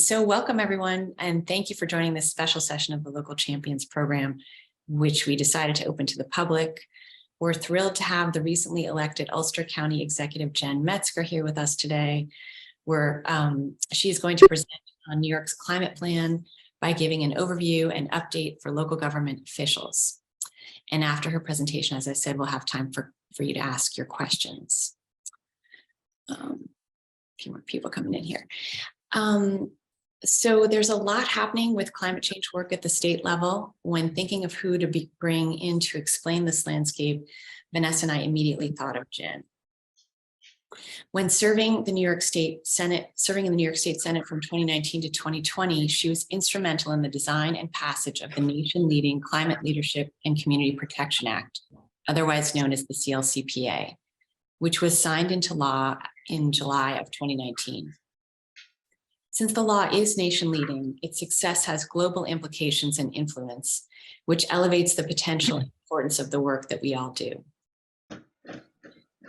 So welcome everyone, and thank you for joining this special session of the Local Champions program, which we decided to open to the public. We're thrilled to have the recently elected Ulster County Executive Jen Metzger here with us today. She is going to present on New York's climate plan by giving an overview and update for local government officials. And after her presentation, as I said, we'll have time for you to ask your questions. A few more people coming in here. So there's a lot happening with climate change work at the state level. When thinking of who to bring in to explain this landscape, Vanessa and I immediately thought of Jen. When serving in the New York State Senate from 2019 to 2020, she was instrumental in the design and passage of the nation-leading Climate Leadership and Community Protection Act, otherwise known as the CLCPA, which was signed into law in July of 2019. Since the law is nation-leading, its success has global implications and influence, which elevates the potential and importance of the work that we all do.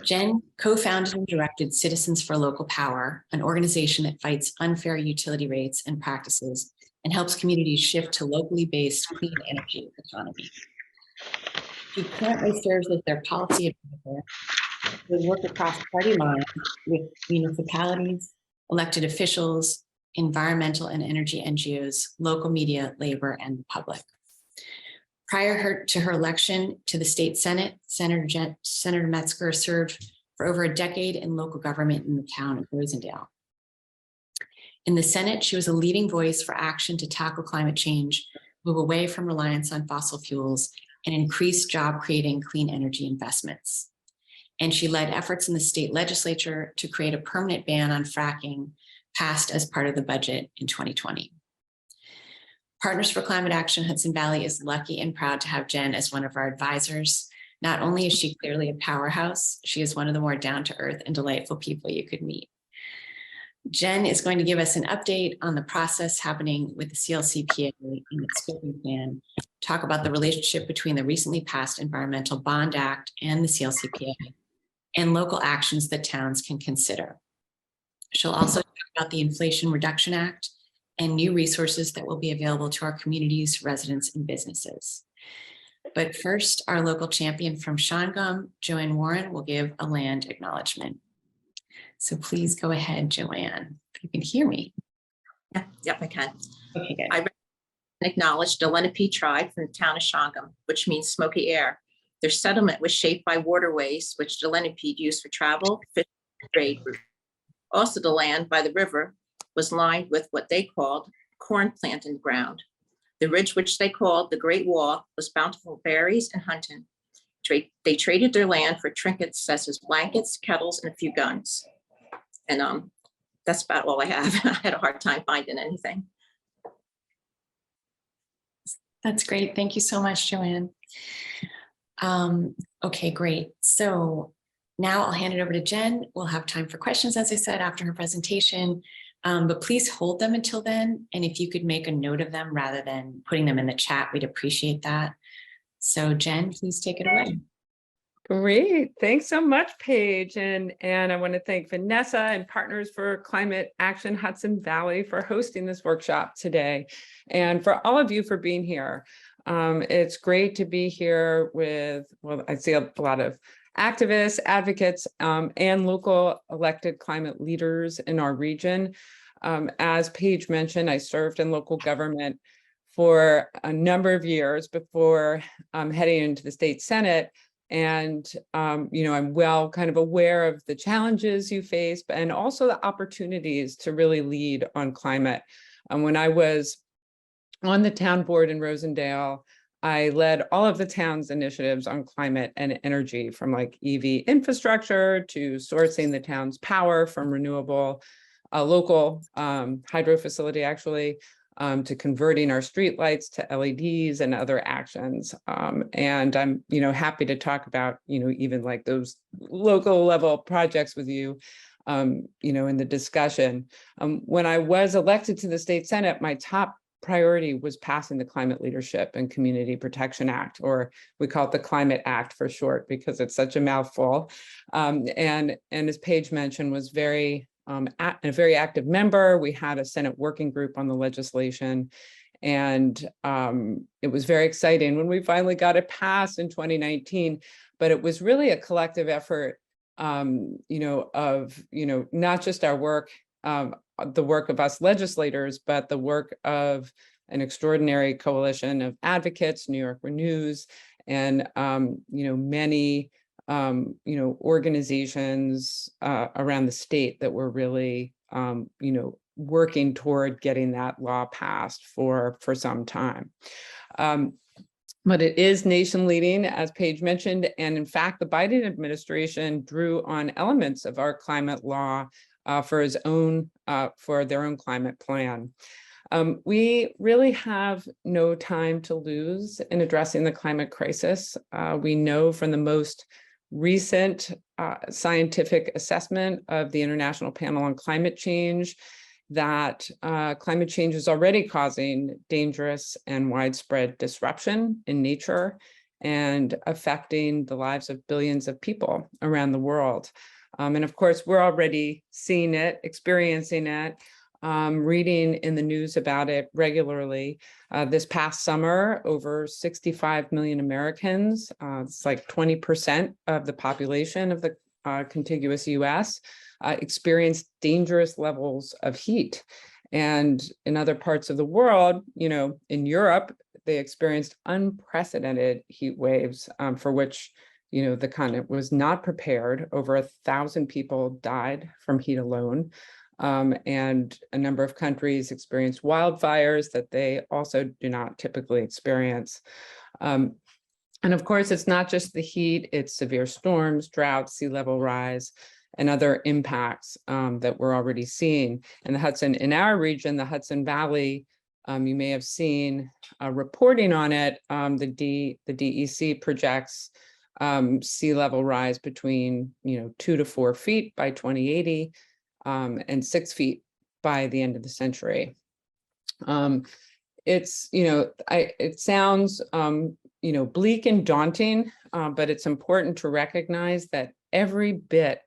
Jen co-founded and directed Citizens for Local Power, an organization that fights unfair utility rates and practices and helps communities shift to locally based clean energy economy. She currently serves as their policy advisor. They work across party lines with municipalities, elected officials, environmental and energy NGOs, local media, labor, and the public. Prior to her election to the state Senate, Senator Metzger served for over a decade in local government in the town of Rosendale. In the Senate, she was a leading voice for action to tackle climate change, move away from reliance on fossil fuels, and increase job-creating clean energy investments. And she led efforts in the state legislature to create a permanent ban on fracking, passed as part of the budget in 2020. Partners for Climate Action Hudson Valley is lucky and proud to have Jen as one of our advisors. Not only is she clearly a powerhouse, she is one of the more down-to-earth and delightful people you could meet. Jen is going to give us an update on the process happening with the CLCPA and its scoping plan, talk about the relationship between the recently passed Environmental Bond Act and the CLCPA, and local actions that towns can consider. She'll also talk about the Inflation Reduction Act and new resources that will be available to our communities, residents, and businesses. But first, our local champion from Shawangum, Joanne Warren, will give a land acknowledgement. So please go ahead, Joanne, if you can hear me. Yep, I can. Okay, good. I acknowledge the Lenape tribe from the town of Shawangum, which means smoky air. Their settlement was shaped by waterways, which the Lenape used for travel, fishing, and trade routes. Also, the land by the river was lined with what they called corn planted ground. The ridge, which they called the Great Wall, was bountiful berries and hunting. They traded their land for trinkets such as blankets, kettles, and a few guns. And that's about all I have. I had a hard time finding anything. That's great. Thank you so much, Joanne. Okay, great. So now I'll hand it over to Jen. We'll have time for questions, as I said, after her presentation. But please hold them until then. And if you could make a note of them rather than putting them in the chat, we'd appreciate that. So Jen, please take it away. Great. Thanks so much, Paige. And I want to thank Vanessa and Partners for Climate Action Hudson Valley for hosting this workshop today, and for all of you for being here. It's great to be here with, well, I see a lot of activists, advocates, and local elected climate leaders in our region. As Paige mentioned, I served in local government for a number of years before heading into the state Senate. And, I'm well kind of aware of the challenges you face, and also the opportunities to really lead on climate. When I was on the town board in Rosendale, I led all of the town's initiatives on climate and energy, from like EV infrastructure to sourcing the town's power from renewable, local hydro facility actually, to converting our streetlights to LEDs and other actions. And I'm, happy to talk about, even like those local level projects with you, in the discussion. When I was elected to the state Senate, my top priority was passing the Climate Leadership and Community Protection Act, or we call it the Climate Act for short, because it's such a mouthful. And as Paige mentioned, was very a very active member. We had a Senate working group on the legislation, and it was very exciting when we finally got it passed in 2019. But it was really a collective effort, of not just our work, the work of us legislators, but the work of an extraordinary coalition of advocates, New York Renews, and many organizations around the state that were really working toward getting that law passed for some time. But it is nation leading, as Paige mentioned, and in fact, the Biden administration drew on elements of our climate law for their own climate plan. We really have no time to lose in addressing the climate crisis. We know from the most recent scientific assessment of the International Panel on Climate Change that climate change is already causing dangerous and widespread disruption in nature and affecting the lives of billions of people around the world. And of course, we're already seeing it, experiencing it, reading in the news about it regularly. This past summer, over 65 million Americans, it's like 20% of the population of the contiguous US, experienced dangerous levels of heat. And in other parts of the world, in Europe, they experienced unprecedented heat waves for which the continent was not prepared. Over 1,000 people died from heat alone. And a number of countries experienced wildfires that they also do not typically experience. And of course, it's not just the heat, it's severe storms, droughts, sea level rise, and other impacts that we're already seeing. And the Hudson, in our region, the Hudson Valley, you may have seen reporting on it. The DEC projects sea level rise between 2 to 4 feet by 2080 and 6 feet by the end of the century. It sounds bleak and daunting, but it's important to recognize that every bit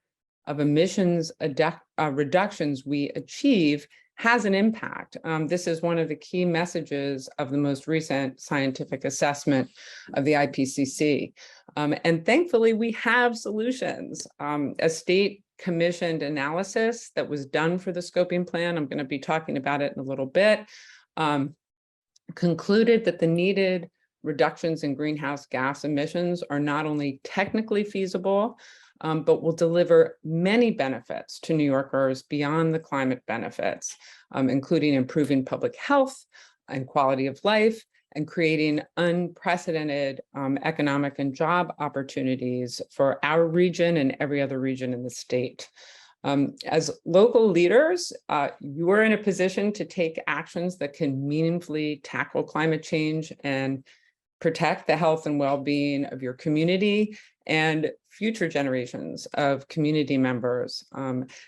of emissions reductions we achieve has an impact. This is one of the key messages of the most recent scientific assessment of the IPCC. And thankfully, we have solutions. A state commissioned analysis that was done for the scoping plan, I'm going to be talking about it in a little bit, concluded that the needed reductions in greenhouse gas emissions are not only technically feasible, but will deliver many benefits to New Yorkers beyond the climate benefits, including improving public health and quality of life, and creating unprecedented economic and job opportunities for our region and every other region in the state. As local leaders, you are in a position to take actions that can meaningfully tackle climate change and protect the health and well-being of your community and future generations of community members.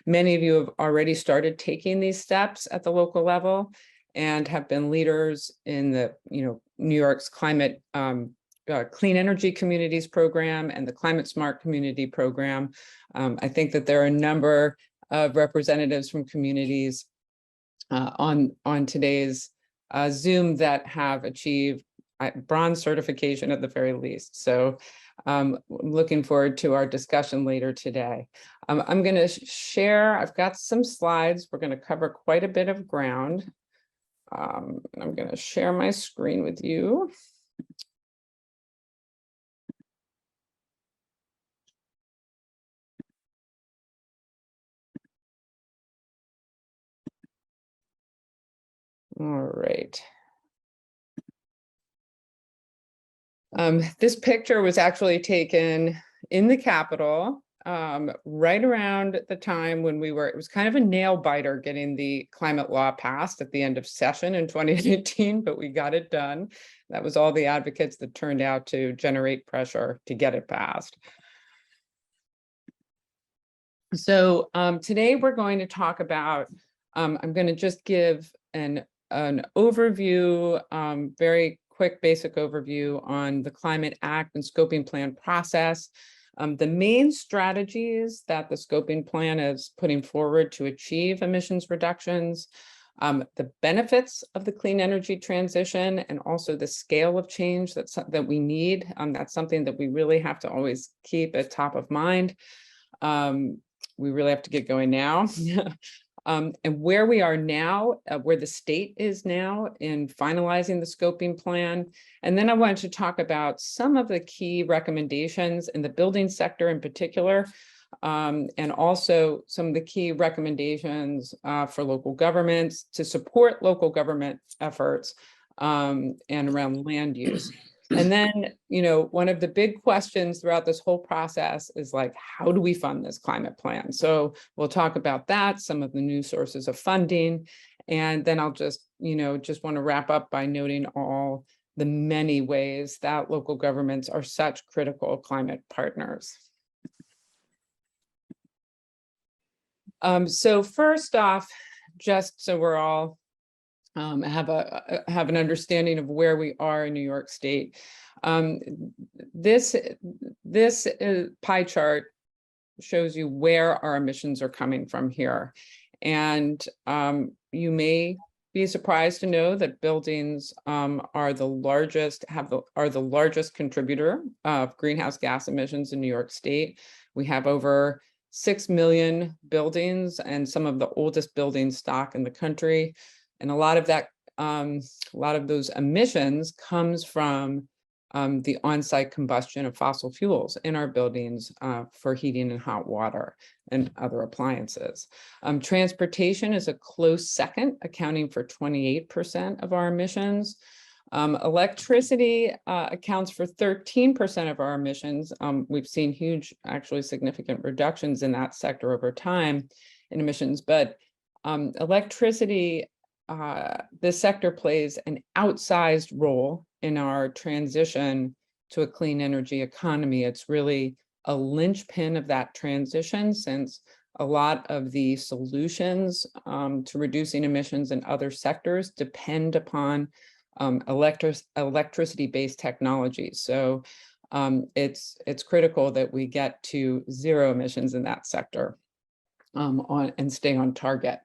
Many of you have already started taking these steps at the local level and have been leaders in the New York's climate clean energy communities program and the climate smart community program. I think that there are a number of representatives from communities on today's Zoom that have achieved bronze certification at the very least. So I'm looking forward to our discussion later today. I'm going to share, I've got some slides. We're going to cover quite a bit of ground. I'm going to share my screen with you. All right. This picture was actually taken in the Capitol right around the time when it was kind of a nail biter getting the climate law passed at the end of session in 2018, but we got it done. That was all the advocates that turned out to generate pressure to get it passed. So today we're going to talk about, I'm going to just give an overview, very quick basic overview on the Climate Act and Scoping Plan process. The main strategies that the scoping plan is putting forward to achieve emissions reductions, the benefits of the clean energy transition, and also the scale of change that we need. That's something that we really have to always keep at top of mind. We really have to get going now. And where we are now, where the state is now in finalizing the scoping plan. And then I wanted to talk about some of the key recommendations in the building sector in particular, and also some of the key recommendations for local governments to support local government efforts and around land use. And then, one of the big questions throughout this whole process is like, how do we fund this climate plan? So we'll talk about that, some of the new sources of funding, and then I'll just want to wrap up by noting all the many ways that local governments are such critical climate partners. So first off, just so we're all have an understanding of where we are in New York State. This pie chart shows you where our emissions are coming from here. And you may be surprised to know that buildings are the largest contributor of greenhouse gas emissions in New York State. We have over 6 million buildings and some of the oldest building stock in the country. And a lot of those emissions comes from the on-site combustion of fossil fuels in our buildings for heating and hot water and other appliances. Transportation is a close second, accounting for 28% of our emissions. Electricity accounts for 13% of our emissions. We've seen huge, actually significant reductions in that sector over time in emissions, but electricity, this sector plays an outsized role in our transition to a clean energy economy. It's really a linchpin of that transition, since a lot of the solutions to reducing emissions in other sectors depend upon electricity-based technologies. So it's critical that we get to zero emissions in that sector and stay on target.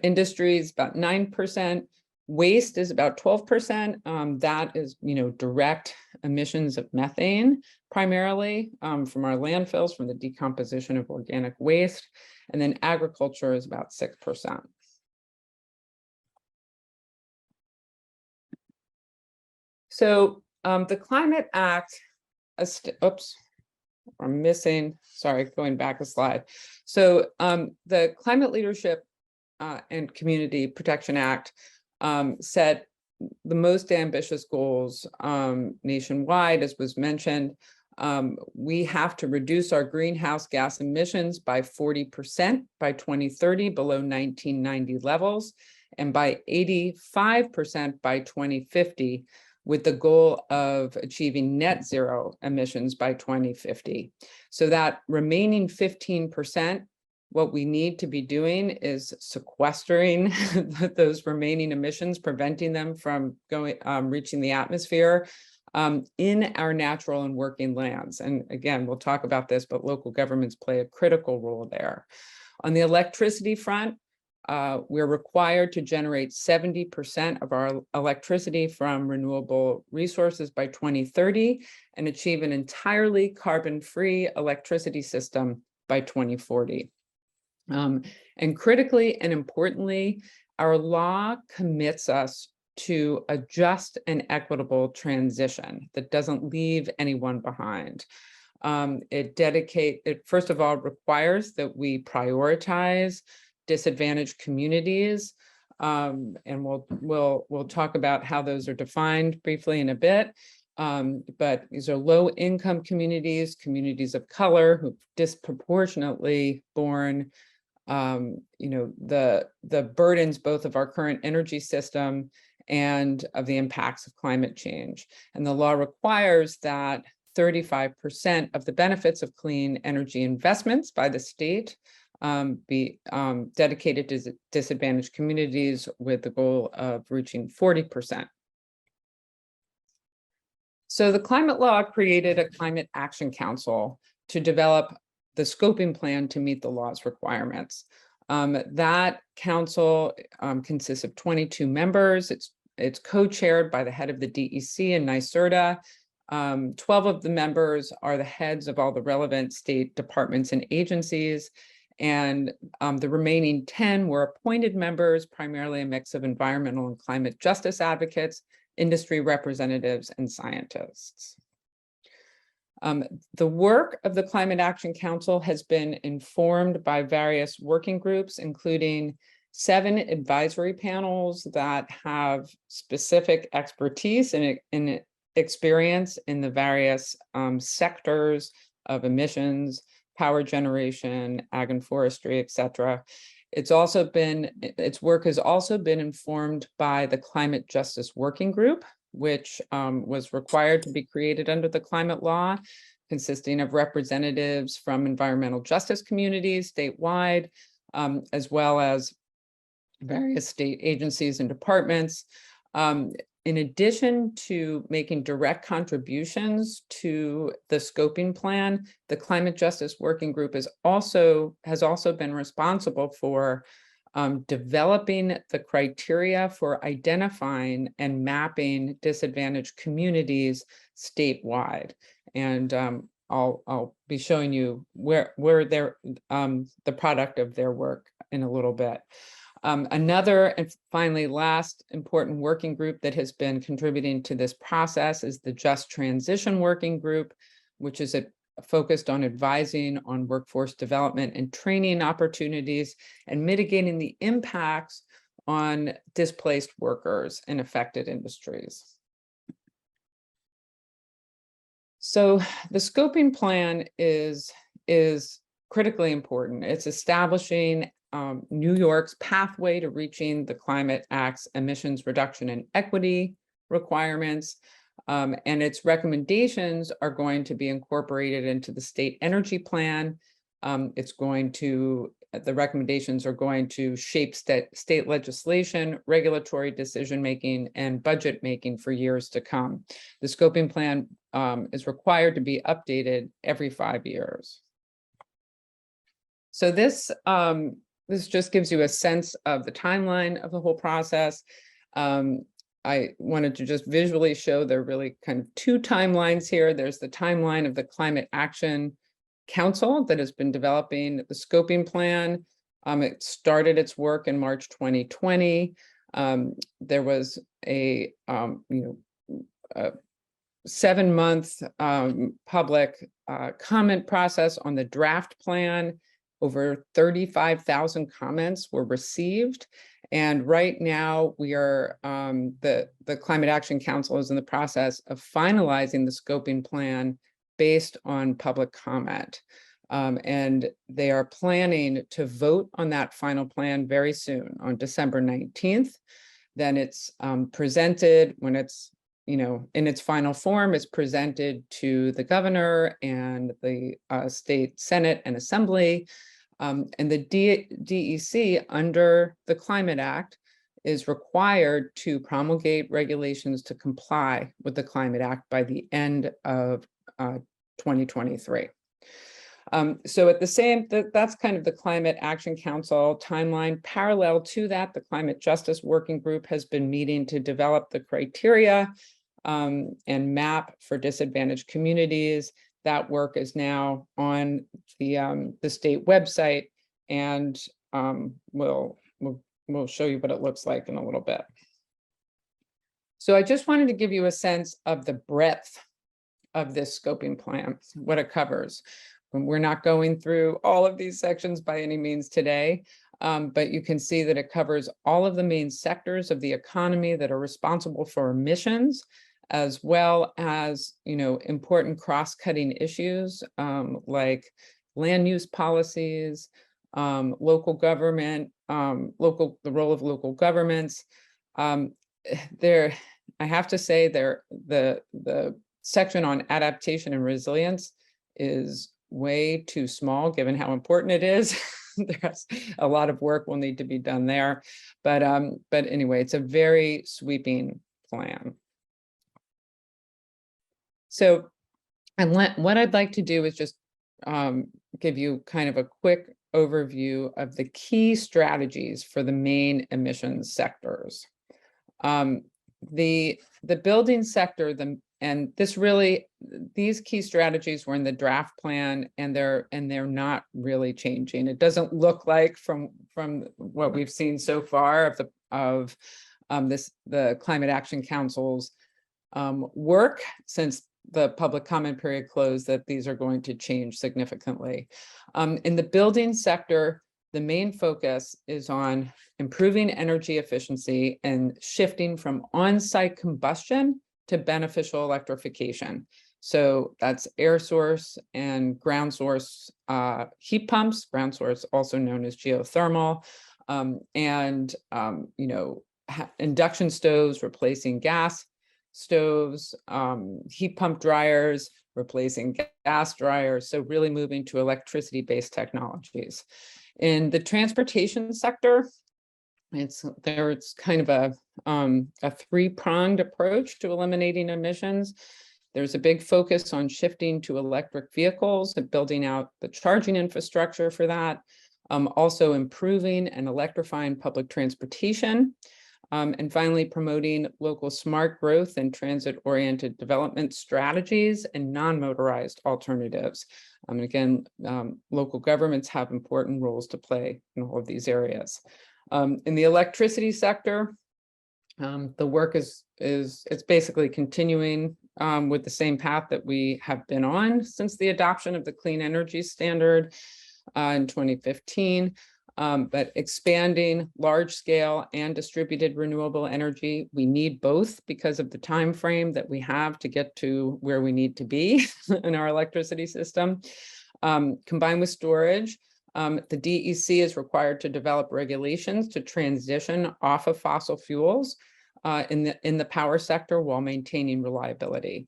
Industry is about 9%. Waste is about 12%. That is, direct emissions of methane, primarily from our landfills, from the decomposition of organic waste. And then agriculture is about 6%. So the Climate Act, I'm missing, sorry, going back a slide. So the Climate Leadership and Community Protection Act set the most ambitious goals nationwide, as was mentioned. We have to reduce our greenhouse gas emissions by 40% by 2030 below 1990 levels, and by 85% by 2050, with the goal of achieving net zero emissions by 2050. So that remaining 15%, what we need to be doing is sequestering those remaining emissions, preventing them from reaching the atmosphere in our natural and working lands. And again, we'll talk about this, but local governments play a critical role there. On the electricity front, we're required to generate 70% of our electricity from renewable resources by 2030 and achieve an entirely carbon-free electricity system by 2040. And critically and importantly, our law commits us to a just and equitable transition that doesn't leave anyone behind. It first of all requires that we prioritize disadvantaged communities, and we'll talk about how those are defined briefly in a bit. But these are low-income communities, communities of color who've disproportionately borne the burdens both of our current energy system and of the impacts of climate change. And the law requires that 35% of the benefits of clean energy investments by the state be dedicated to disadvantaged communities, with the goal of reaching 40%. So the climate law created a Climate Action Council to develop the scoping plan to meet the law's requirements. That council consists of 22 members. It's co-chaired by the head of the DEC and NYSERDA. 12 of the members are the heads of all the relevant state departments and agencies. And the remaining 10 were appointed members, primarily a mix of environmental and climate justice advocates, industry representatives, and scientists. The work of the Climate Action Council has been informed by various working groups, including 7 advisory panels that have specific expertise and experience in the various sectors of emissions, power generation, ag and forestry, etc. Its work has also been informed by the Climate Justice Working Group, which was required to be created under the climate law, consisting of representatives from environmental justice communities statewide, as well as various state agencies and departments. In addition to making direct contributions to the scoping plan, the Climate Justice Working Group has also been responsible for developing the criteria for identifying and mapping disadvantaged communities statewide. And I'll be showing you where they're the product of their work in a little bit. Another and finally last important working group that has been contributing to this process is the Just Transition Working Group, which is focused on advising on workforce development and training opportunities and mitigating the impacts on displaced workers in affected industries. So the scoping plan is critically important. It's establishing New York's pathway to reaching the Climate Act's emissions reduction and equity requirements, and its recommendations are going to be incorporated into the state energy plan. The recommendations are going to shape state legislation, regulatory decision-making, and budget-making for years to come. The scoping plan is required to be updated every 5 years. So this just gives you a sense of the timeline of the whole process. I wanted to just visually show there are really kind of 2 timelines here. There's the timeline of the Climate Action Council that has been developing the scoping plan. It started its work in March 2020. There was a 7-month public comment process on the draft plan. Over 35,000 comments were received. And right now we are, the Climate Action Council is in the process of finalizing the scoping plan based on public comment. And they are planning to vote on that final plan very soon on December 19th. Then it's presented when it's, in its final form, is presented to the governor and the state Senate and Assembly. And the DEC under the Climate Act is required to promulgate regulations to comply with the Climate Act by the end of 2023. So at the same, that's kind of the Climate Action Council timeline. Parallel to that, the Climate Justice Working Group has been meeting to develop the criteria and map for disadvantaged communities. That work is now on the state website, and we'll show you what it looks like in a little bit. So I just wanted to give you a sense of the breadth of this scoping plan, what it covers. We're not going through all of these sections by any means today, but you can see that it covers all of the main sectors of the economy that are responsible for emissions, as well as, important cross-cutting issues like land use policies, local government, the role of local governments. I have to say the section on adaptation and resilience is way too small given how important it is. There's a lot of work will need to be done there. But anyway, it's a very sweeping plan. So what I'd like to do is just give you kind of a quick overview of the key strategies for the main emissions sectors. The building sector, and this really, these key strategies were in the draft plan, and they're not really changing. It doesn't look like from what we've seen so far of the Climate Action Council's work since the public comment period closed, that these are going to change significantly. In the building sector, the main focus is on improving energy efficiency and shifting from on-site combustion to beneficial electrification. So that's air source and ground source heat pumps, ground source also known as geothermal, and induction stoves replacing gas stoves, heat pump dryers replacing gas dryers. So really moving to electricity-based technologies. In the transportation sector, it's kind of a three-pronged approach to eliminating emissions. There's a big focus on shifting to electric vehicles and building out the charging infrastructure for that. Also improving and electrifying public transportation. And finally, promoting local smart growth and transit-oriented development strategies and non-motorized alternatives. Again, local governments have important roles to play in all of these areas. In the electricity sector, the work is basically continuing with the same path that we have been on since the adoption of the Clean Energy Standard in 2015. But expanding large-scale and distributed renewable energy, we need both because of the time frame that we have to get to where we need to be in our electricity system. Combined with storage, the DEC is required to develop regulations to transition off of fossil fuels in the power sector while maintaining reliability.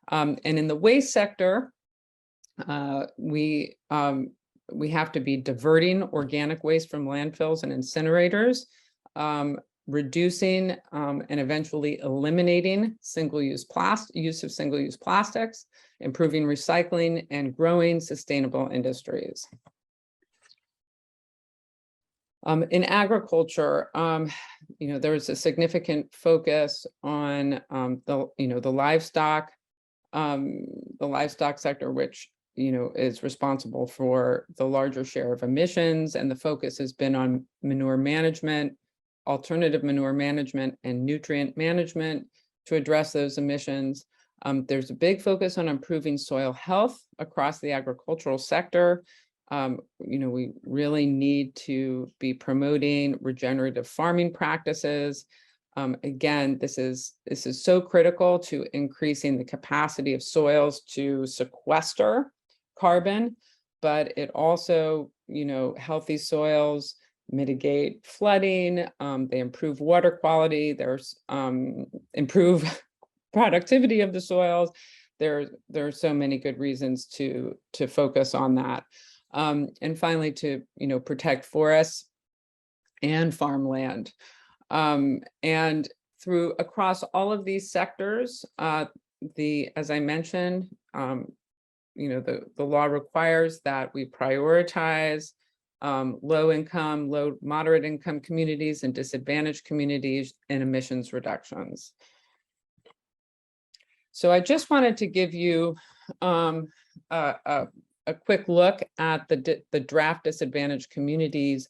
And in the waste sector, we have to be diverting organic waste from landfills and incinerators, reducing and eventually eliminating use of single-use plastics, improving recycling, and growing sustainable industries. In agriculture, there's a significant focus on the livestock sector, which is responsible for the larger share of emissions, and the focus has been on manure management, alternative manure management, and nutrient management to address those emissions. There's a big focus on improving soil health across the agricultural sector. We really need to be promoting regenerative farming practices. Again, this is so critical to increasing the capacity of soils to sequester carbon, but it also, healthy soils mitigate flooding, they improve water quality, there's improve productivity of the soils. There are so many good reasons to focus on that. And finally, to protect forests and farmland. And across all of these sectors, as I mentioned, the law requires that we prioritize low moderate income communities and disadvantaged communities in emissions reductions. So I just wanted to give you a quick look at the draft disadvantaged community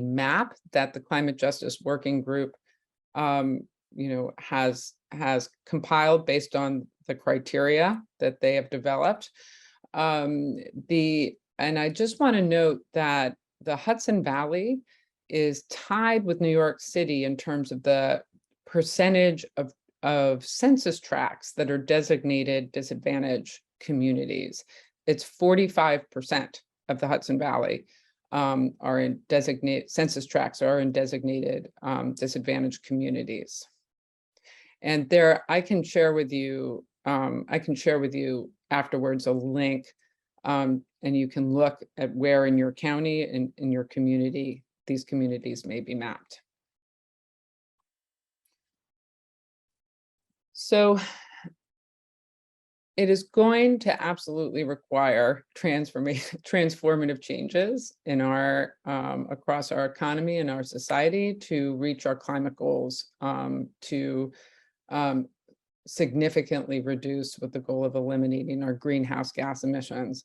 map that the Climate Justice Working Group has compiled based on the criteria that they have developed. And I just want to note that the Hudson Valley is tied with New York City in terms of the percentage of census tracts that are designated disadvantaged communities. It's 45% of the Hudson Valley are in designated census tracts are in designated disadvantaged communities. And there, I can share with you afterwards a link, and you can look at where in your county and in your community these communities may be mapped. So it is going to absolutely require transformative changes in our across our economy and our society to reach our climate goals, to significantly reduce with the goal of eliminating our greenhouse gas emissions.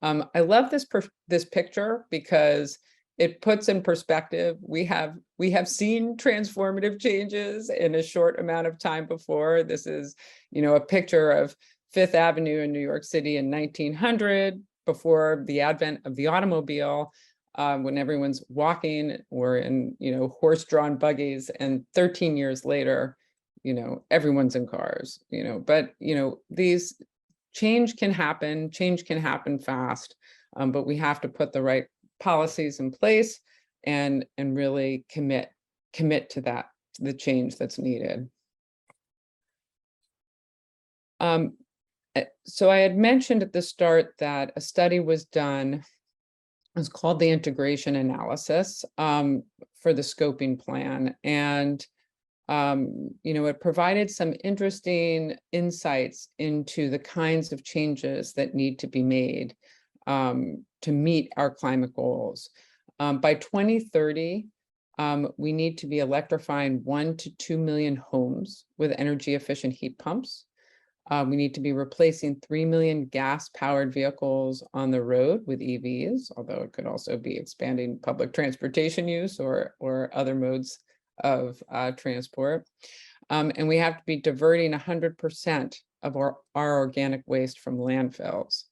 I love this picture because it puts in perspective, we have seen transformative changes in a short amount of time before. This is, a picture of Fifth Avenue in New York City in 1900, before the advent of the automobile, when everyone's walking or in, horse-drawn buggies, and 13 years later, everyone's in cars, but, these change can happen fast, but we have to put the right policies in place and really commit to that, the change that's needed. So I had mentioned at the start that a study was done. It's called the integration analysis for the scoping plan, and it provided some interesting insights into the kinds of changes that need to be made to meet our climate goals. By 2030, we need to be electrifying 1 to 2 million homes with energy efficient heat pumps. We need to be replacing 3 million gas-powered vehicles on the road with EVs, although it could also be expanding public transportation use or other modes of transport. And we have to be diverting 100% of our organic waste from landfills.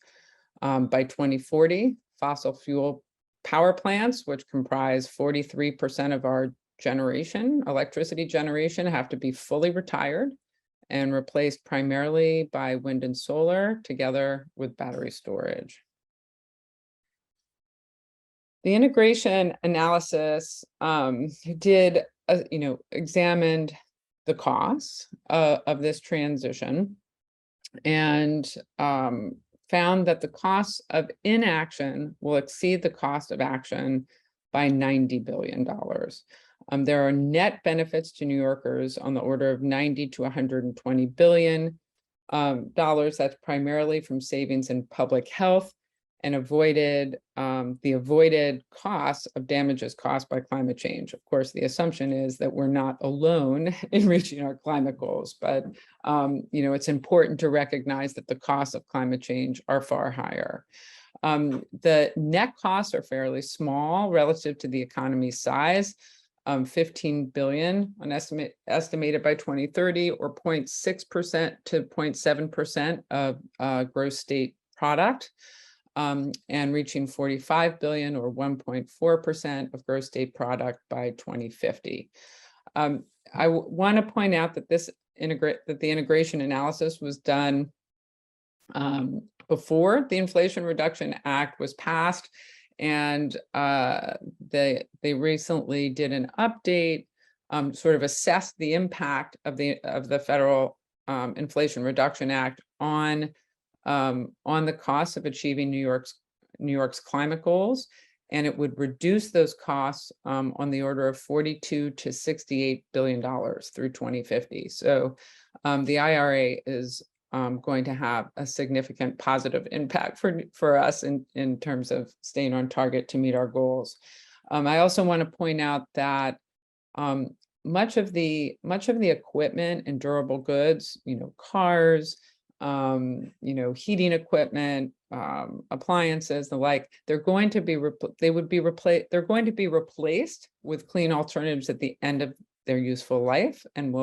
By 2040, fossil fuel power plants, which comprise 43% of our electricity generation, have to be fully retired and replaced primarily by wind and solar, together with battery storage. The integration analysis examined the costs of this transition, and found that the costs of inaction will exceed the cost of action by $90 billion. There are net benefits to New Yorkers on the order of $90 to $120 billion. That's primarily from savings in public health and the avoided costs of damages caused by climate change. Of course, the assumption is that we're not alone in reaching our climate goals, but it's important to recognize that the costs of climate change are far higher. The net costs are fairly small relative to the economy's size. 15 billion estimated by 2030, or 0.6% to 0.7% of gross state product, and reaching 45 billion, or 1.4% of gross state product by 2050. I want to point out that the integration analysis was done before the Inflation Reduction Act was passed. And they recently did an update, sort of assess the impact of the federal Inflation Reduction Act on the costs of achieving New York's climate goals, and it would reduce those costs on the order of $42 to $68 billion through 2050. So the IRA is going to have a significant positive impact for us in terms of staying on target to meet our goals. I also want to point out that much of the equipment and durable goods, cars, heating equipment, appliances, the like, they're going to be replaced with clean alternatives at the end of their useful life, and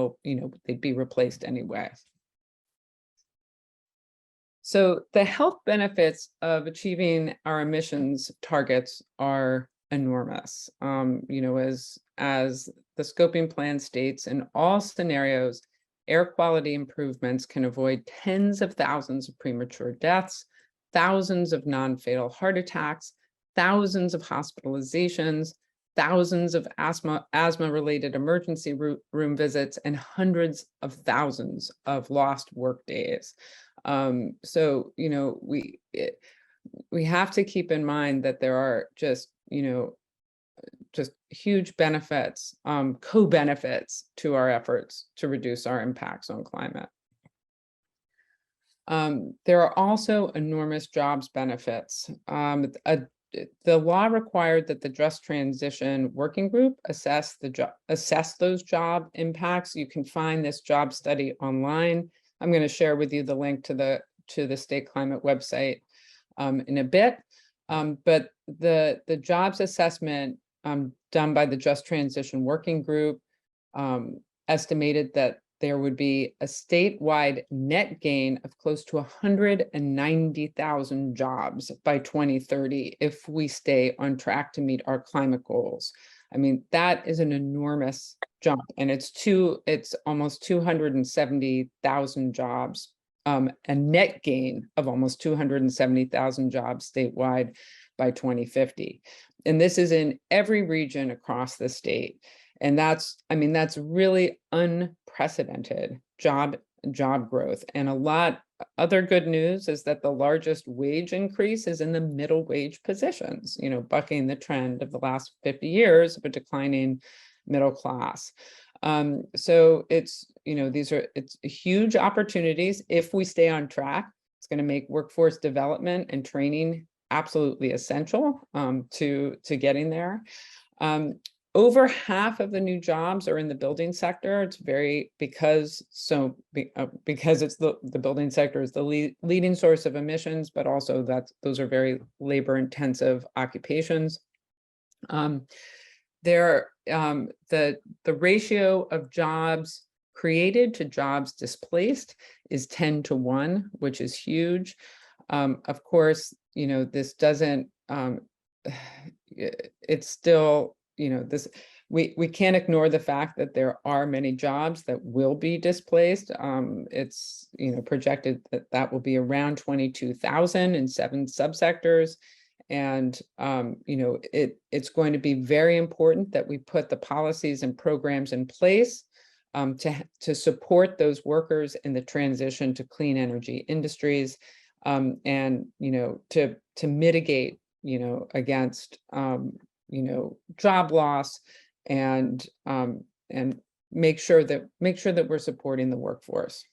they'd be replaced anyway. So the health benefits of achieving our emissions targets are enormous. As the scoping plan states, in all scenarios, air quality improvements can avoid tens of thousands of premature deaths, thousands of non-fatal heart attacks, thousands of hospitalizations, thousands of asthma-related emergency room visits, and hundreds of thousands of lost work days. So, we have to keep in mind that there are just huge benefits, co-benefits to our efforts to reduce our impacts on climate. There are also enormous jobs benefits. The law required that the Just Transition Working Group assess those job impacts. You can find this job study online. I'm going to share with you the link to the state climate website in a bit. But the jobs assessment done by the Just Transition Working Group estimated that there would be a statewide net gain of close to 190,000 jobs by 2030 if we stay on track to meet our climate goals. I mean, that is an enormous jump, and it's almost 270,000 jobs, a net gain of almost 270,000 jobs statewide by 2050. And this is in every region across the state. And that's really unprecedented job growth. And a lot other good news is that the largest wage increase is in the middle wage positions, bucking the trend of the last 50 years of a declining middle class. So it's huge opportunities if we stay on track. It's going to make workforce development and training absolutely essential to getting there. Over half of the new jobs are in the building sector. It's because it's the building sector is the leading source of emissions, but also those are very labor intensive occupations. The ratio of jobs created to jobs displaced is 10-1, which is huge. Of course, this doesn't. It's still. We can't ignore the fact that there are many jobs that will be displaced. It's projected that will be around 22,000 in 7 subsectors. And it's going to be very important that we put the policies and programs in place to support those workers in the transition to clean energy industries, and to mitigate against job loss, and make sure that we're supporting the workforce.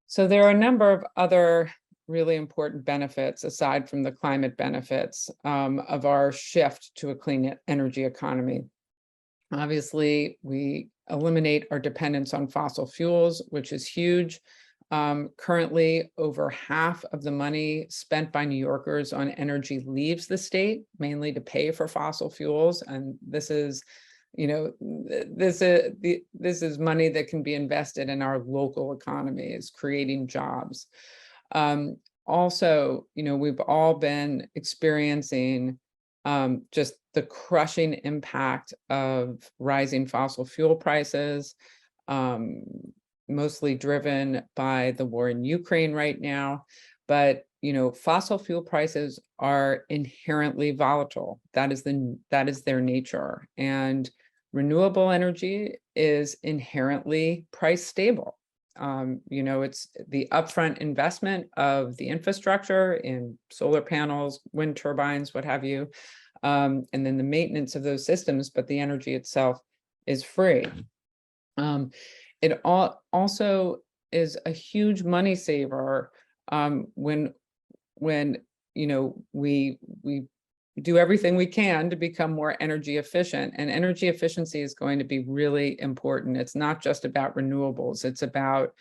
So there are a number of other really important benefits aside from the climate benefits of our shift to a clean energy economy. Obviously, we eliminate our dependence on fossil fuels, which is huge. Currently, over half of the money spent by New Yorkers on energy leaves the state, mainly to pay for fossil fuels. And this is money that can be invested in our local economies, creating jobs. Also, we've all been experiencing just the crushing impact of rising fossil fuel prices, mostly driven by the war in Ukraine right now. But fossil fuel prices are inherently volatile. That is their nature. And renewable energy is inherently price stable. It's the upfront investment of the infrastructure in solar panels, wind turbines, what have you, and then the maintenance of those systems, but the energy itself is free. It also is a huge money saver when we do everything we can to become more energy efficient. And energy efficiency is going to be really important. It's not just about renewables. It's about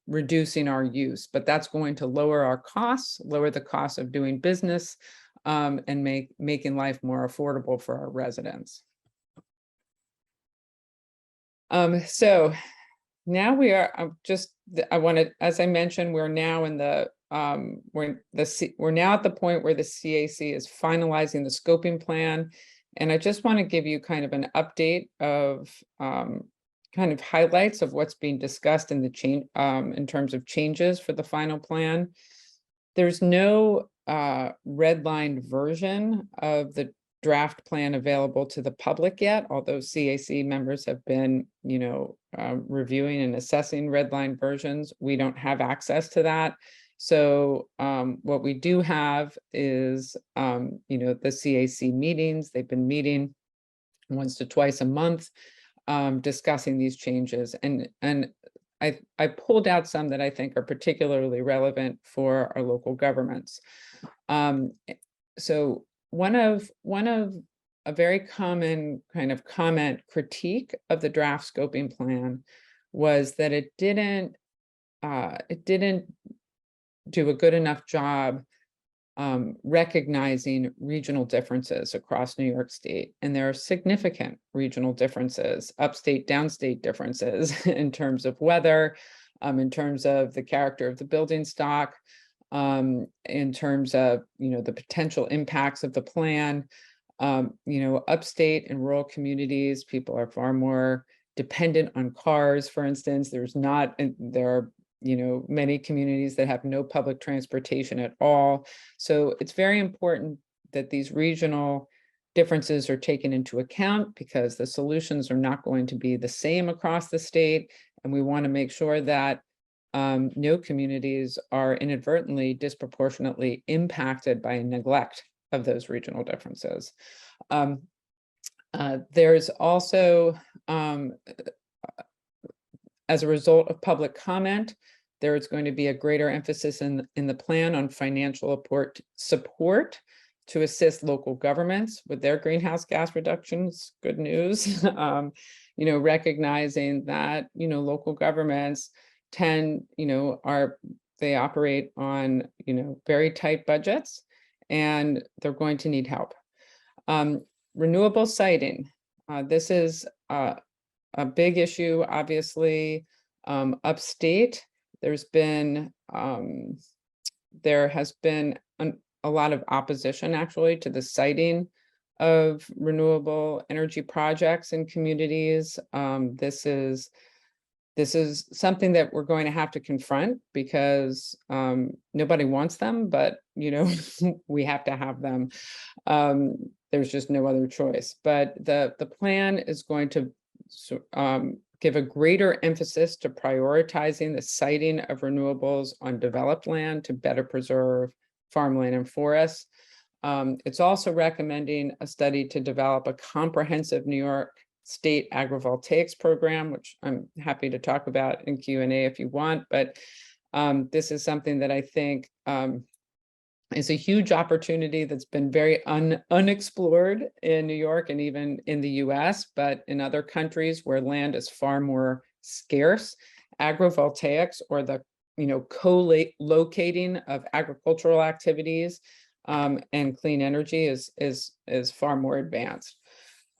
reducing our use, but that's going to lower our costs, lower the cost of doing business, and making life more affordable for our residents. So now we are as I mentioned, we're now in the we're now at the point where the CAC is finalizing the scoping plan. And I just want to give you kind of an update of kind of highlights of what's being discussed in the change in terms of changes for the final plan. There's no redlined version of the draft plan available to the public yet, although CAC members have been, reviewing and assessing redline versions. We don't have access to that. So what we do have is, the CAC meetings. They've been meeting once to twice a month, discussing these changes. And I pulled out some that I think are particularly relevant for our local governments. So one of a very common kind of critique of the draft scoping plan was that it didn't do a good enough job recognizing regional differences across New York State. And there are significant regional differences, upstate, downstate differences in terms of weather, in terms of the character of the building stock, in terms of, the potential impacts of the plan. Upstate and rural communities, people are far more dependent on cars, for instance. There are many communities that have no public transportation at all. So it's very important that these regional differences are taken into account, because the solutions are not going to be the same across the state. And we want to make sure that no communities are inadvertently disproportionately impacted by neglect of those regional differences. There's also, as a result of public comment, there is going to be a greater emphasis in the plan on financial support to assist local governments with their greenhouse gas reductions. Good news. Recognizing that, local governments they operate on, very tight budgets, and they're going to need help. Renewable siting. This is a big issue, obviously. Upstate, there has been a lot of opposition, actually, to the siting of renewable energy projects in communities. This is something that we're going to have to confront, because nobody wants them, but we have to have them. There's just no other choice. But the plan is going to give a greater emphasis to prioritizing the siting of renewables on developed land to better preserve farmland and forests. It's also recommending a study to develop a comprehensive New York State agrivoltaics program, which I'm happy to talk about in Q&A if you want. But this is something that I think is a huge opportunity that's been very unexplored in New York and even in the US, but in other countries where land is far more scarce, agrivoltaics, or the co-locating of agricultural activities and clean energy is far more advanced.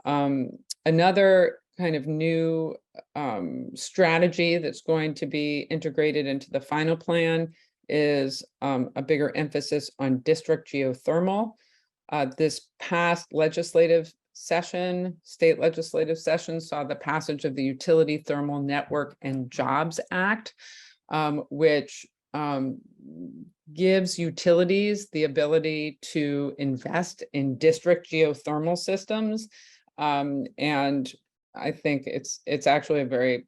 Another kind of new strategy that's going to be integrated into the final plan is a bigger emphasis on district geothermal. This past legislative session, state legislative session, saw the passage of the Utility Thermal Network and Jobs Act, which gives utilities the ability to invest in district geothermal systems. And I think it's actually a very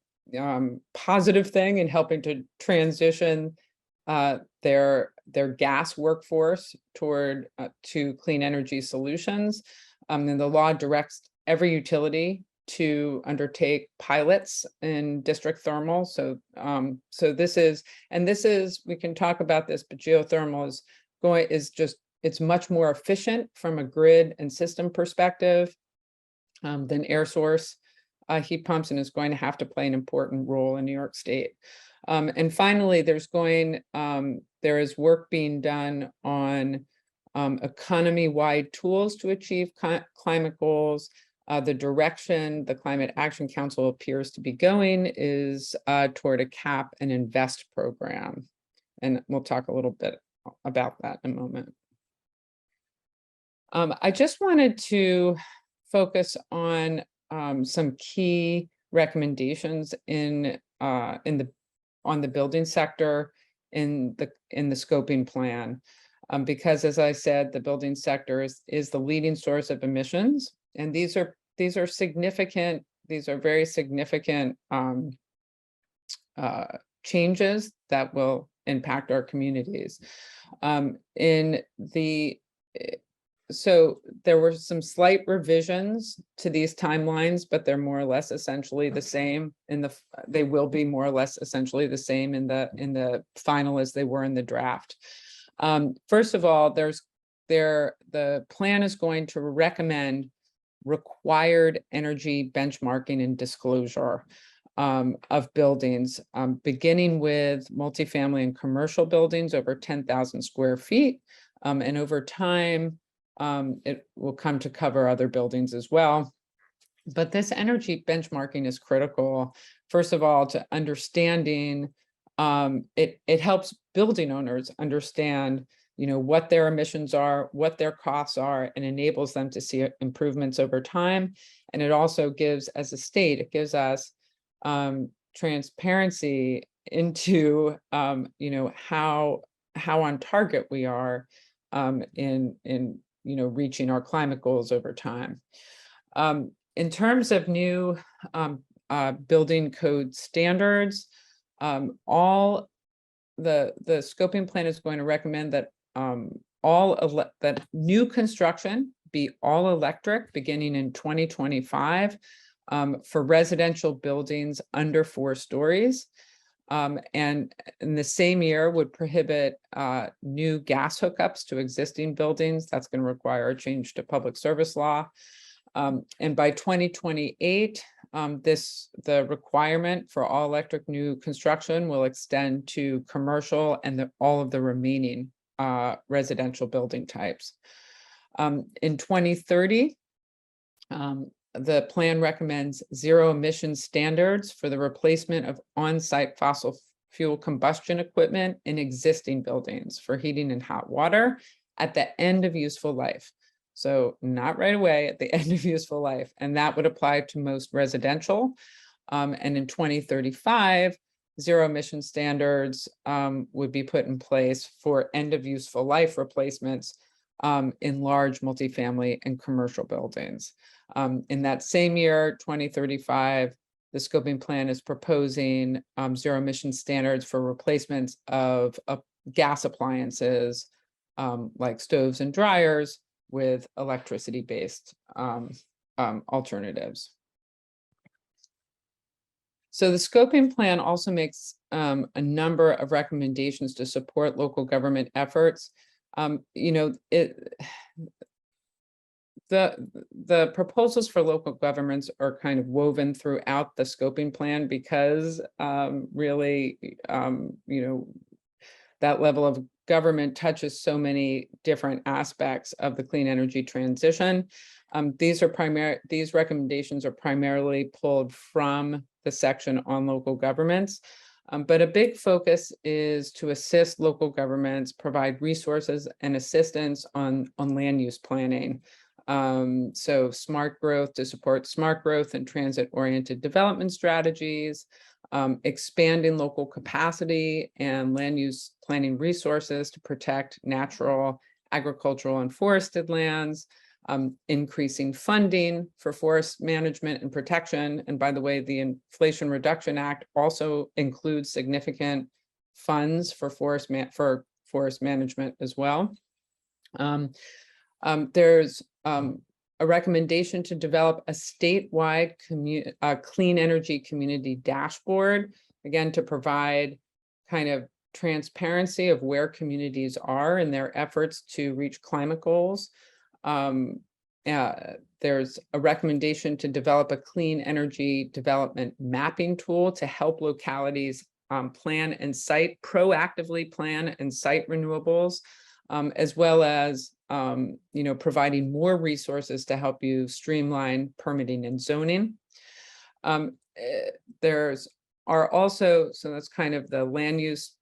positive thing in helping to transition their gas workforce toward to clean energy solutions. And the law directs every utility to undertake pilots in district thermal. So this is, we can talk about this, but geothermal it's much more efficient from a grid and system perspective than air source heat pumps, and is going to have to play an important role in New York State. And finally, there is work being done on economy-wide tools to achieve climate goals. The direction the Climate Action Council appears to be going is toward a cap and invest program. And we'll talk a little bit about that in a moment. I just wanted to focus on some key recommendations on the building sector in the scoping plan, because, as I said, the building sector is the leading source of emissions, and these are significant. These are very significant changes that will impact our communities. In the so there were some slight revisions to these timelines, but they're more or less essentially the same they will be more or less essentially the same in the final as they were in the draft. First of all, the plan is going to recommend required energy benchmarking and disclosure of buildings, beginning with multifamily and commercial buildings over 10,000 square feet. And over time, it will come to cover other buildings as well. But this energy benchmarking is critical, first of all, to understanding, it helps building owners understand what their emissions are, what their costs are, and enables them to see improvements over time. And it also gives, as a state, it gives us transparency into how on target we are in reaching our climate goals over time. In terms of new building code standards, all the scoping plan is going to recommend that that new construction be all electric beginning in 2025 for residential buildings under 4 stories. And in the same year would prohibit new gas hookups to existing buildings. That's going to require a change to public service law. And by 2028, the requirement for all electric new construction will extend to commercial and all of the remaining residential building types. In 2030, the plan recommends zero emission standards for the replacement of on-site fossil fuel combustion equipment in existing buildings for heating and hot water at the end of useful life. So not right away, at the end of useful life. And that would apply to most residential. And in 2035, zero emission standards would be put in place for end of useful life replacements in large multifamily and commercial buildings. In that same year, 2035, the scoping plan is proposing zero emission standards for replacements of gas appliances like stoves and dryers with electricity-based alternatives. So the scoping plan also makes a number of recommendations to support local government efforts. The proposals for local governments are kind of woven throughout the scoping plan because really, that level of government touches so many different aspects of the clean energy transition. These recommendations are primarily pulled from the section on local governments. But a big focus is to assist local governments, provide resources and assistance on land use planning. So smart growth to support smart growth and transit-oriented development strategies, expanding local capacity and land use planning resources to protect natural, agricultural, and forested lands, increasing funding for forest management and protection. And by the way, the Inflation Reduction Act also includes significant funds for forest management as well. There's a recommendation to develop a statewide clean energy community dashboard, again, to provide kind of transparency of where communities are in their efforts to reach climate goals. There's a recommendation to develop a clean energy development mapping tool to help localities proactively plan and site renewables, as well as providing more resources to help you streamline permitting and zoning. So that's kind of the land use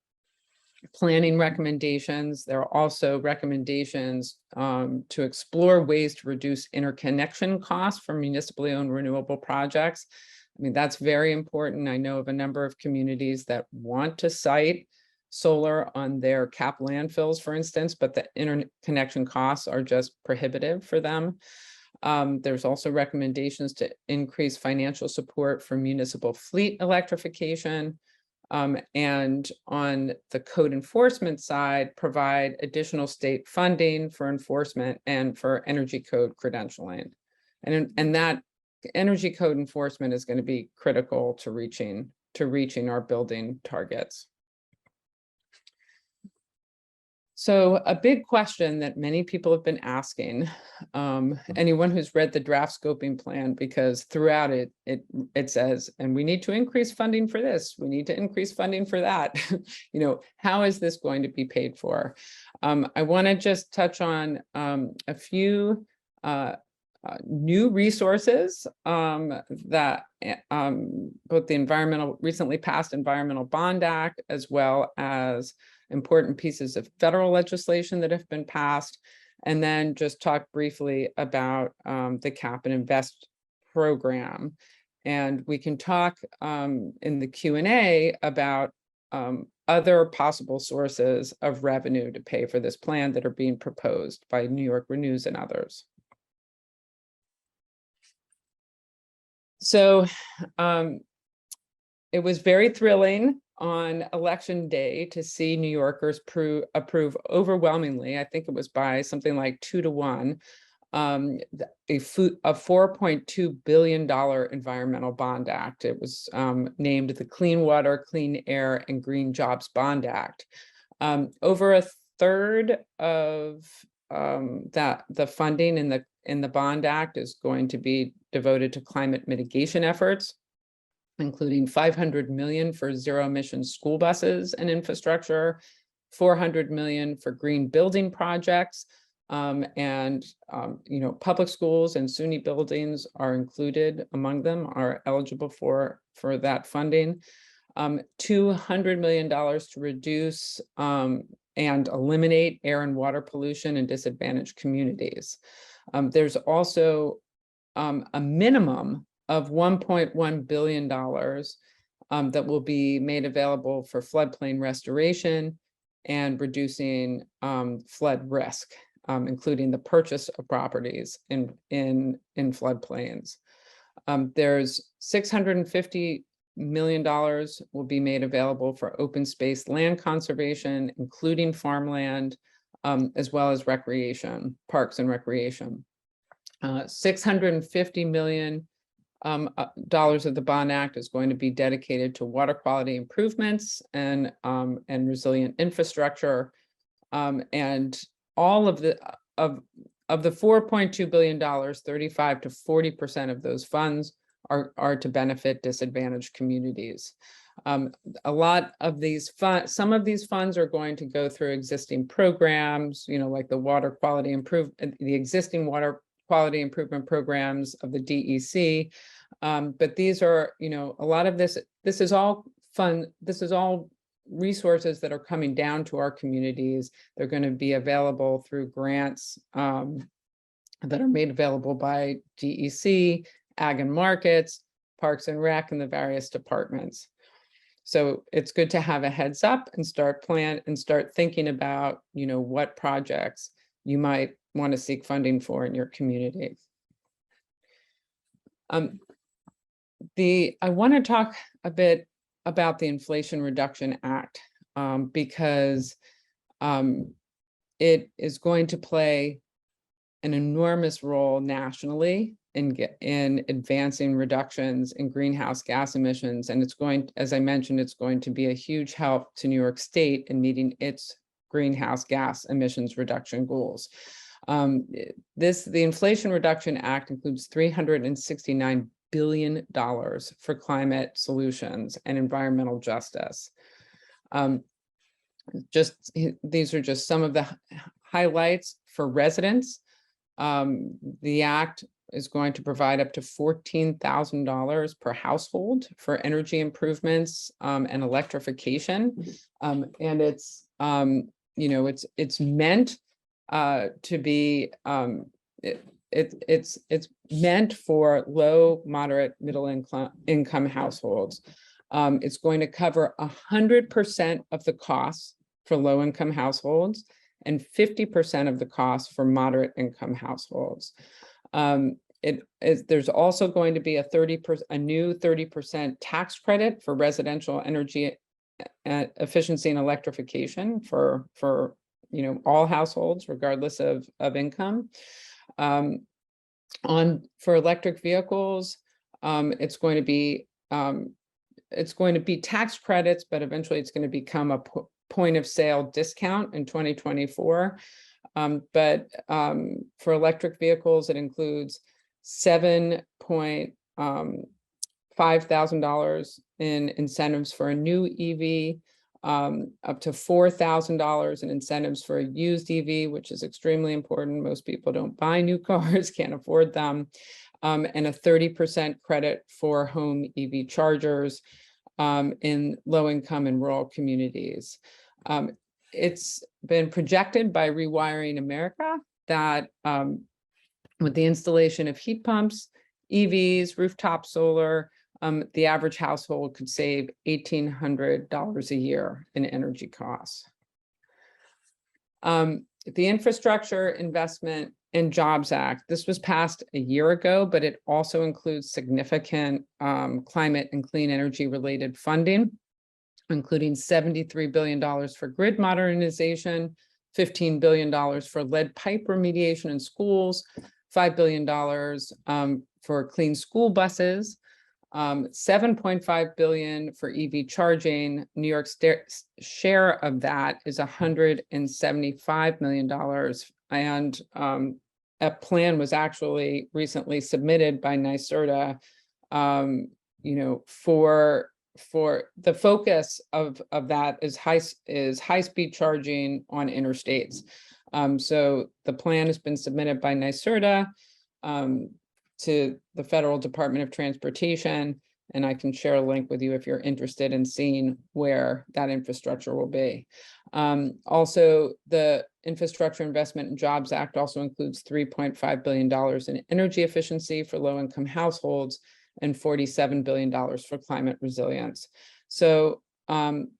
planning recommendations. There are also recommendations to explore ways to reduce interconnection costs for municipally owned renewable projects. I mean, that's very important. I know of a number of communities that want to site solar on their cap landfills, for instance, but the interconnection costs are just prohibitive for them. There's also recommendations to increase financial support for municipal fleet electrification, And on the code enforcement side, provide additional state funding for enforcement and for energy code credentialing. And that energy code enforcement is going to be critical to reaching our building targets. So a big question that many people have been asking, anyone who's read the draft scoping plan, because throughout it says, and we need to increase funding for this, we need to increase funding for that. How is this going to be paid for? I want to just touch on a few new resources that both the recently passed Environmental Bond Act, as well as important pieces of federal legislation that have been passed, and then just talk briefly about the Cap and Invest program. And we can talk in the Q&A about other possible sources of revenue to pay for this plan that are being proposed by New York Renews and others. So it was very thrilling on election day to see New Yorkers approve overwhelmingly, I think it was by something like 2-1, a $4.2 billion Environmental Bond Act. It was named the Clean Water, Clean Air, and Green Jobs Bond Act. Over a third of the funding in the Bond Act is going to be devoted to climate mitigation efforts, including $500 million for zero-emission school buses and infrastructure, $400 million for green building projects, and public schools and SUNY buildings are included among them, are eligible for that funding. $200 million to reduce and eliminate air and water pollution in disadvantaged communities. There's also a minimum of $1.1 billion that will be made available for floodplain restoration and reducing flood risk, including the purchase of properties in floodplains. There's $650 million will be made available for open space land conservation, including farmland, as well as recreation, parks and recreation. $650 million dollars of the Bond Act is going to be dedicated to water quality improvements and resilient infrastructure, and all of the $4.2 billion, 35 to 40% of those funds are to benefit disadvantaged communities. A lot of these funds, some of these funds are going to go through existing programs, like the the existing water quality improvement programs of the DEC. But these are, a lot of this is all fun. This is all resources that are coming down to our communities. They're going to be available through grants that are made available by DEC, Ag and Markets, Parks and Rec, and the various departments. So it's good to have a heads up and start thinking about, what projects you might want to seek funding for in your community. I want to talk a bit about the Inflation Reduction Act because it is going to play an enormous role nationally in advancing reductions in greenhouse gas emissions. And it's going, as I mentioned, it's going to be a huge help to New York State in meeting its greenhouse gas emissions reduction goals. The Inflation Reduction Act includes $369 billion for climate solutions and environmental justice. These are just some of the highlights for residents. The act is going to provide up to $14,000 per household for energy improvements and electrification, and it's it's meant to be it's meant for low, moderate, middle income households. It's going to cover 100% of the costs for low income households and 50% of the costs for moderate income households. There's also going to be a new 30% tax credit for residential energy efficiency and electrification for all households, regardless of income. For electric vehicles, it's going to be tax credits, but eventually it's going to become a point of sale discount in 2024. But for electric vehicles, it includes $7,500 in incentives for a new EV, up to $4,000 in incentives for a used EV, which is extremely important. Most people don't buy new cars, can't afford them, and a 30% credit for home EV chargers in low-income and rural communities. It's been projected by Rewiring America that with the installation of heat pumps, EVs, rooftop solar, the average household could save $1,800 a year in energy costs. The Infrastructure Investment and Jobs Act, this was passed a year ago, but it also includes significant climate and clean energy related funding, including $73 billion for grid modernization, $15 billion for lead pipe remediation in schools, $5 billion for clean school buses, $7.5 billion for EV charging. New York's share of that is $175 million. And a plan was actually recently submitted by NYSERDA, for the focus of that is high-speed charging on interstates. So the plan has been submitted by NYSERDA to the Federal Department of Transportation, and I can share a link with you if you're interested in seeing where that infrastructure will be. Also, the Infrastructure Investment and Jobs Act also includes $3.5 billion in energy efficiency for low-income households and $47 billion for climate resilience. So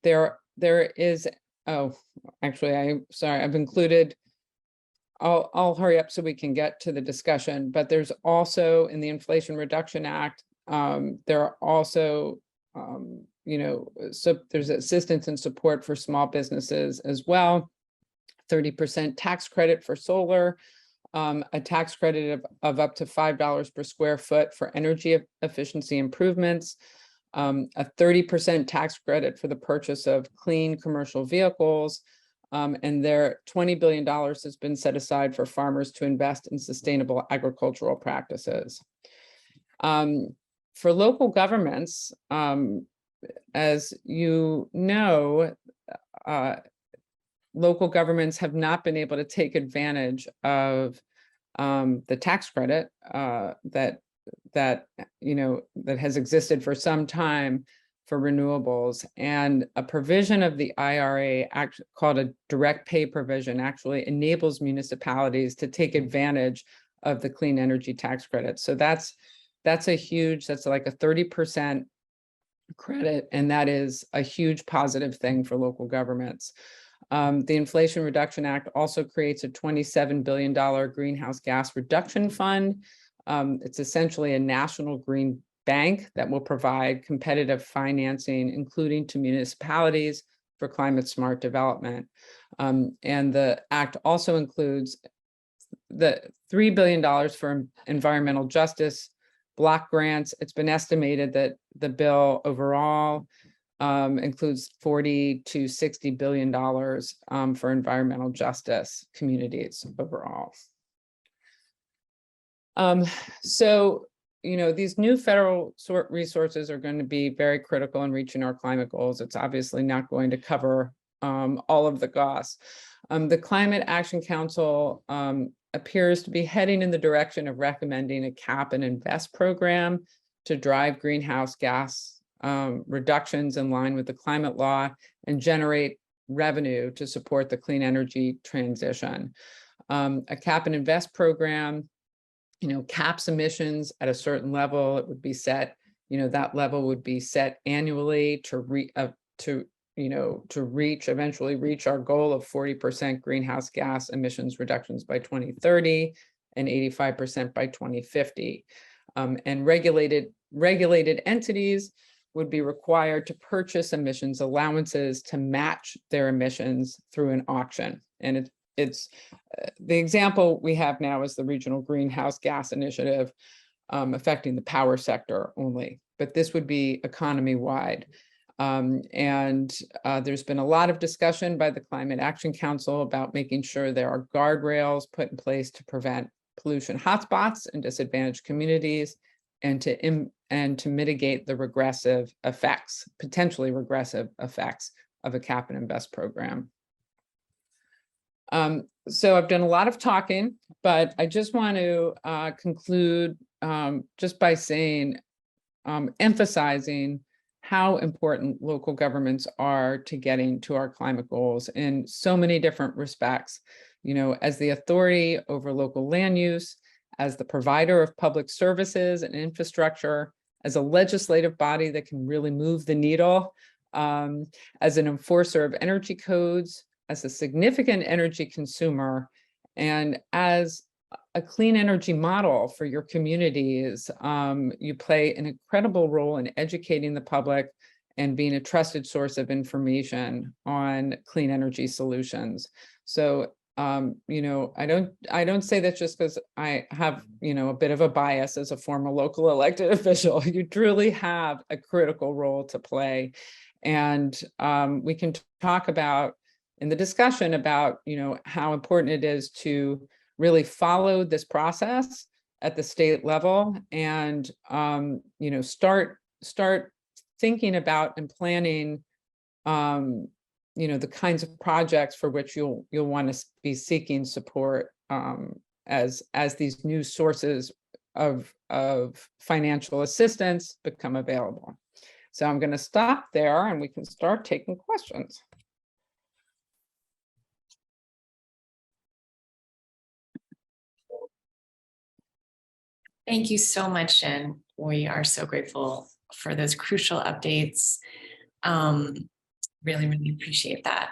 there is, I've included, I'll hurry up so we can get to the discussion, but there's also in the Inflation Reduction Act, there are also, so there's assistance and support for small businesses as well, 30% tax credit for solar, a tax credit of up to $5 per square foot for energy efficiency improvements, a 30% tax credit for the purchase of clean commercial vehicles, and their $20 billion has been set aside for farmers to invest in sustainable agricultural practices. For local governments, as you know, local governments have not been able to take advantage of the tax credit that has existed for some time for renewables, and a provision of the IRA called a direct pay provision actually enables municipalities to take advantage of the clean energy tax credit. So that's like a 30% credit, and that is a huge positive thing for local governments. The Inflation Reduction Act also creates a $27 billion greenhouse gas reduction fund. It's essentially a national green bank that will provide competitive financing, including to municipalities for climate smart development. And the act also includes the $3 billion for environmental justice block grants. It's been estimated that the bill overall includes $40 to $60 billion for environmental justice communities overall. So, these new federal resources are going to be very critical in reaching our climate goals. It's obviously not going to cover all of the costs. The Climate Action Council appears to be heading in the direction of recommending a cap and invest program to drive greenhouse gas reductions in line with the climate law and generate revenue to support the clean energy transition. A cap and invest program, caps emissions at a certain level. It would be set, that level would be set annually to eventually reach our goal of 40% greenhouse gas emissions reductions by 2030 and 85% by 2050. And regulated entities would be required to purchase emissions allowances to match their emissions through an auction. And it's the example we have now is the Regional Greenhouse Gas Initiative, affecting the power sector only, but this would be economy-wide. There's been a lot of discussion by the Climate Action Council about making sure there are guardrails put in place to prevent pollution hotspots in disadvantaged communities, and to mitigate the regressive effects, potentially regressive effects of a cap and invest program. So I've done a lot of talking, but I just want to conclude just by saying, emphasizing how important local governments are to getting to our climate goals in so many different respects. You know, as the authority over local land use, as the provider of public services and infrastructure, as a legislative body that can really move the needle, as an enforcer of energy codes, as a significant energy consumer, and as a clean energy model for your communities. You play an incredible role in educating the public and being a trusted source of information on clean energy solutions. So, you know, I don't say that just because I have, you know, a bit of a bias as a former local elected official. You truly have a critical role to play. And we can talk about in the discussion about, you know, how important it is to really follow this process at the state level and, you know, start thinking about and planning, you know, the kinds of projects for which you'll want to be seeking support as these new sources of financial assistance become available. So I'm going to stop there and we can start taking questions. Thank you so much, Jen. We are so grateful for those crucial updates. Really, really appreciate that.